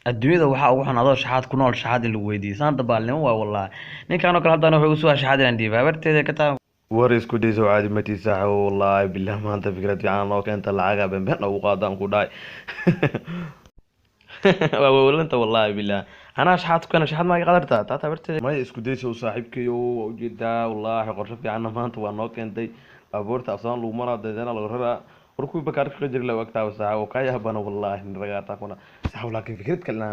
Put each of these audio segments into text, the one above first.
adduunyada waxaa ugu xun adoo shaxaad ku nool shaxaad in lagu weydiiyo saan dabaalnimo waa wallahi ninkan oo kale haddana wuxuu igu soo shaxaad inaan dhiiba habarteeda ka taa war isku dayso caadi matiisa wallahi billah maanta fikrad fiican loo keenta lacaga been ugu qaadaan ku dhaay waa wawlanta wallahi billah anaa shaxaad ku kana shaxaad ma qadartaa taata habarteeda may isku dayso saaxiibkayo waa ujeedaa wallahi qorshe fiican maanta waa noo keentay abuurta afsaan lagu maraa dadana lagu raraa warku bakar ka jir la waqtaa wasaa oo ka yaabana wallahi ragaata kuna sax laakiin fikrad kale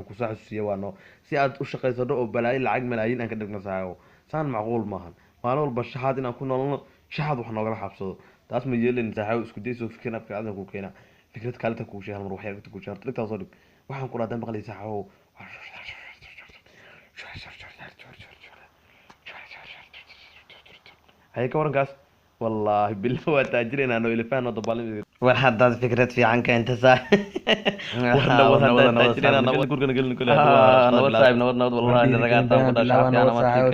ku saxsiyo waano si aad u shaqeyso oo balaayi lacag malaayiin aan ka dhigno saaco saan macquul maahan maalin walba shaxaad inaan ku noolno shaxaad wax noogala xabsado taas ma yeelin saaco isku dayso fikir afka aad ku keena fikrad kale ta ku sheegan mar waxay ku sheegan dadka soo dhig waxaan ku raadaan maqlay saaco hay ka waran kaas والله بالله وتاجرين انا الفان ضبالين وحدات فكره في عنك انت صح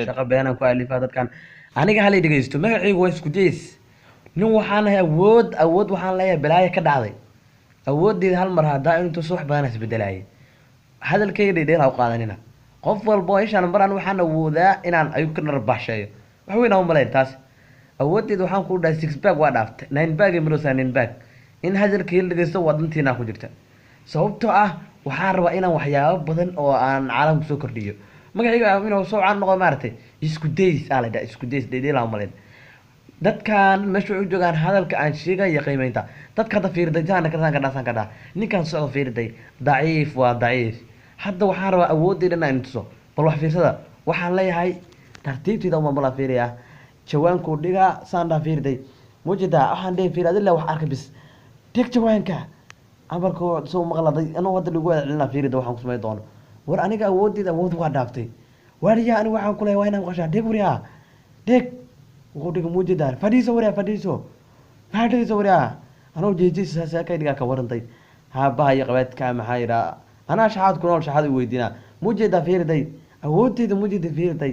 shaqa beenan ku alifaa dadkan aniga halay dhageysto magacaygu waa isku days nin waxaan lahay awood waxaan leeyahay balaayo ka dhacday awoodeeda hal mar hadaa intuu suux badan isbedelayay hadalkayga dheedheel ha u qaadanina qof walba ishaan maraan waxaan awoodaa inaan ayuu ka dharbaaxsheeyo wax weyn aan u malayn taas awoodeed waxaan ku dhahay 6 bag waa dhaaftay 9 bag imrosa 9 bag in hadalkii la dhageysto wadantiina ku jirta sababtoo ah waxaan rabaa inaan waxyaabo badan oo aan caalamka soo kordhiyo magacayga inuu soo caan noqdo maartay isku days aalada isku days dheedheel aan malayn dadkan meesha u joogaan hadalka aan sheegay iyo qiimeynta dadka hada fiirday jaana ka dhaasan ka dhaa ninkan soo fiirday daciif waa daciif hadda waxaan rabaa awoodeeda inaan tuso bal wax fiirsada waxaan leeyahay tartiibteeda uma mala fiiriyaa jawaanku dhiga saan dhaa fiirday mujida waxaan dhihi fiir adilla wax arka bis dhig jawaanka amarku soo maqladay anoo wada lagu celina fiirida waxaan ku sameey doono war aniga awoodeeda awood waa dhaaftay wariya aniga waxaan ku leeyahay inaan qashaa dhig wariya dhig wuxuu dhiga mujida fadhiiso wariya fadhiiso wariya anoo jeejisa saakay dhiga ka warantay haabaha iyo qabeedka maxaa yira anaa shaxaad ku nool shaxaad u weydiina mujida fiirday awoodeeda mujida fiirday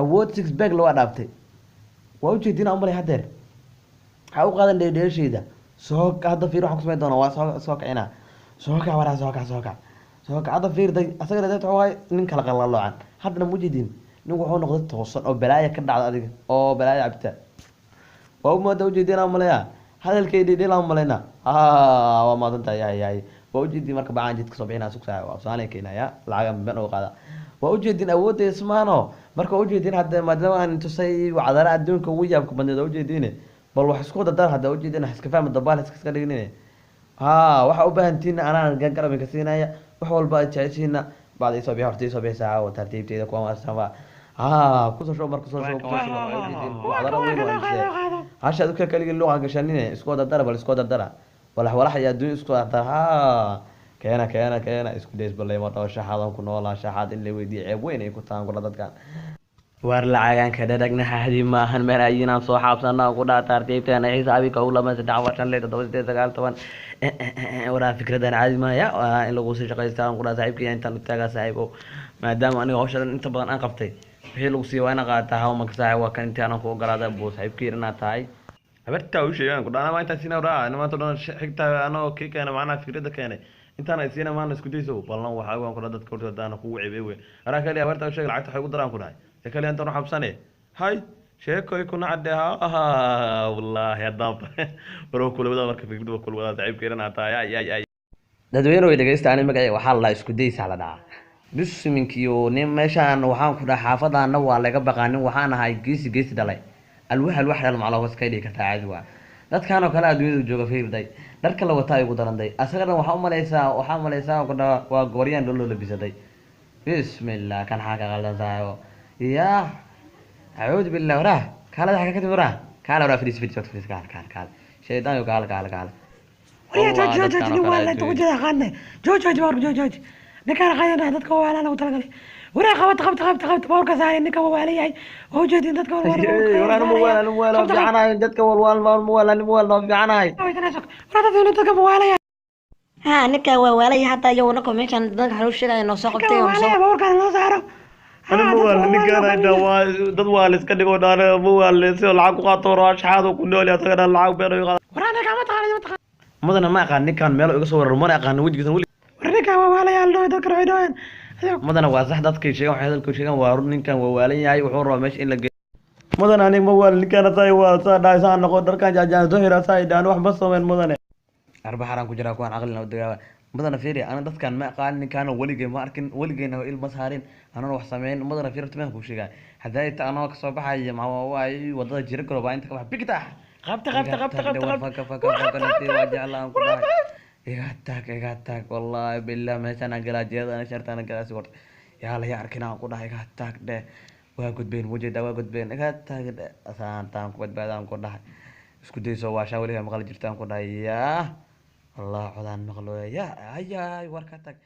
awood 6 bag loo dhaaftay waa u jeedina umar hadeer waxa u qaadan dheedheesheeda soo hadda fiir waxaan ku sameyn doonaa waa soo kacina soo kac waraa soo kac hadda fiirday asagana dad waay nin kala qalalocan haddana mujidin nin wuxuu noqday toosan oo balaaya ka dhacda adiga oo balaaya cabta waa u moodaa u jeedina umaleya hadalkay dheedheel aan umaleyna waa maadanta yaay waa u jeedin marka bacaan jidka soo bixinaa sugsaa waa saanay keenaya lacag ban oo qaada waa u jeedin awoodda ismaano marka u jeedin hadda maadaama aan tusay wacdara adduunka ugu yaabka badneed u jeedin bal wax isku dadar hadda u jeedin iska fahmi dabaal iska dhignin waxa u baahantiin anaan garab ka siinaya wax walba jeceshiina baad soo bixi soo bixi saaca oo tartiibteeda ku amaasama ku soo shoo marka soo shoo wacdara weyn waa inta hashad ka kaliya loo gashanine isku dadar bal isku dadara walax ya adduun isku dadar keena isku days balay ma dhaw shaxadan ku noolaa shaxad in la weydiiyo ceeb weyn ay ku taan kula dadkan war lacagan ka dhadagna hadi ma ahan meel ayina soo xaabsanaa ku dhaa tartiibteena xisaabi ka ulama 3 wara fikradan caadi ma ya in lagu soo shaqeystaan ku dhaa saaxiibkii intaan u taagaa saaxiibo maadaama aniga hawshan inta badan aan qabtay wixii lagu sii waana qaataa haw ma ka saaxiib waa kan intaan ku ogolaaday buu saaxiibkii inaa tahay habarta u sheegan ku dhaana ma inta sina raa inama to dhan xigta anoo kii kana macna fikrada keenay intaan ay siina maan isku dayso ballan waxa aan ku dadka horta dadana ku wicibay way ara kale habarta u sheeg lacagta waxay ugu daraan ku dhahay kale intaan xabsane hay sheeko ku nacdeha wallahi hadab baro kulada marka fikradu kulada saaxiibkeena tahay ay dadweyne way dhageystaan magacay waxa la isku daysa la dhaca bisminkiyo nin meeshaan waxaan ku dhahay xaafadana waa laga baqaanin waxaan ahay geesi dhalay alwax dal maclo waska dhigi kartaa caadi waa dadkan oo kale adduunyada jooga fiirday dharka la wataa ugu daranday asagana waxa u maleysaa ku dhawa waa gooriyaan dholo labisaday bismillah kan xaqa qaldan saayo ya a'uud billah wara kala xaqa ka tibra kala wara fidis kala shaytaan yo kala ويا جوج ولا انت وجه خانه جوج نكان خاينا dadka walaal lagu talagalay wara qabta boorka saaray ninka walaalay oo jeedin dadka walaal fiicanaay dadka walaal fiicanaay dadka walaalay ha ninka walaalay hata iyo nako meeshan dadka xalu sheegay noo soo qabtay oo soo boorka loo saaro أنا موال نكنا دوا لسه كده قدرنا موال لسه العقو قطورة شحاذ وكنولي أتكلم العقو بينه ورانا كم تقال مثلا ما كان نكان ماله يقصور رمانة كان وجه جسم ورنيك ولا يا waalo dadka raydaan mudana waa sax dadkay sheegan waxay hadalku sheegan waa run ninkan waa waalan yahay wuxuu rabaa meesha in la geeyo mudana aniga ma waalan ninkan tay waa saa dhaaysan noqon dharkan jaajaan soo xira saa idaan wax ma sameyn mudane arba xaraan ku jira kuwan aqlina u dagaaba mudana fiiri ana dadkan ma aqaan ninkan waligay ma arkin waligayna ilma saarin anana wax sameyn mudana fiiri timaan ku sheegaa haday ta anoo ka soo baxay ma waay wadada jira garo baa inta ka bax bigta qabta waa jeclaan ku dhahay iga tag wallahi billah meeshaan aan galaa jeeda ana shartaan galaa si warta yaa la yaa arkin aan ku dhahay iga tag dhe waa gudbeen wajida waa gudbeen iga tag dhe asaantaan ku badbaadaan ku dhahay isku dayso waa shaa waliga maqal jirtaan ku dhahay yaa allah codaan maqlo yaa ayay warka tag